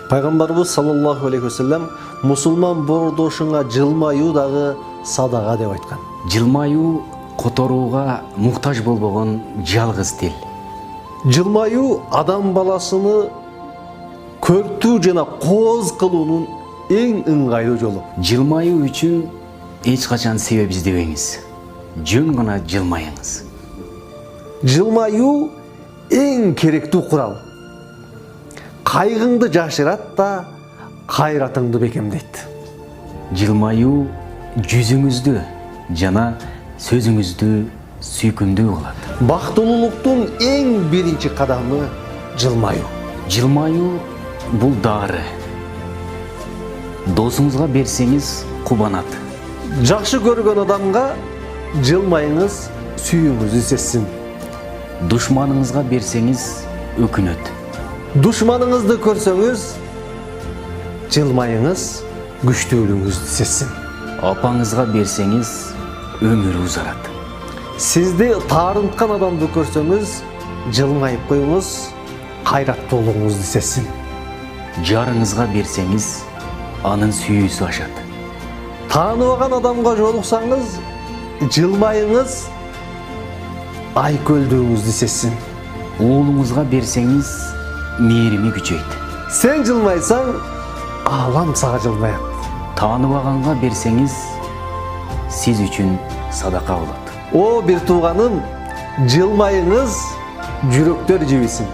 Пайгамбарыбыз саллаллаху алейхи вассалам мусулман бордошуңа жылмаюу дагы садага деп айткан. Жылмаюу которууга муктаж болбогон жалгыз тил. Жылмаюу адам баласыны көртүү жана кооз кылуунун эң ыңгайлуу жолу. Жылмаюу үчүн эч качан себеп издебеңиз. Жөн гана жылмайыңыз. Жылмаюу эң керектүү курал. Кайгыңды жашырат да кайратыңды бекемдейт. Жылмаюу жүзүңүздү жана сөзүңүздү сүйкүмдүү кылат. Бактылуулуктун эң биринчи кадамы жылмаюу. Жылмаюу бул дары. Досуңузга берсеңиз кубанат. Жакшы көргөн адамга жылмайыңыз, сүйүүңүздү сезсин. Душманыңызга берсеңиз өкүнөт. Душманыңызды көрсөңүз, жылмайыңыз, күчтүүлүгүңүздү сезсин. Апаңызга берсеңиз өмүрү узарат. Сизди таарынткан адамды көрсөңүз, жылмайып коюңуз, кайраттуулугуңузду сезсин. Жарыңызга берсеңиз, анын сүйүүсү ашат. Тааныбаган адамга жолуксаңыз, жылмайыңыз, айкөлдүүңүздү сезсин. Уулуңузга берсеңиз, мээрими күчөйт. Сен жылмайсаң, аалам сага жылмайат. Тааныбаганга берсеңиз, сиз үчүн садака болот. О бир тууганым, жылмайыңыз, жүрөктөр жибисин.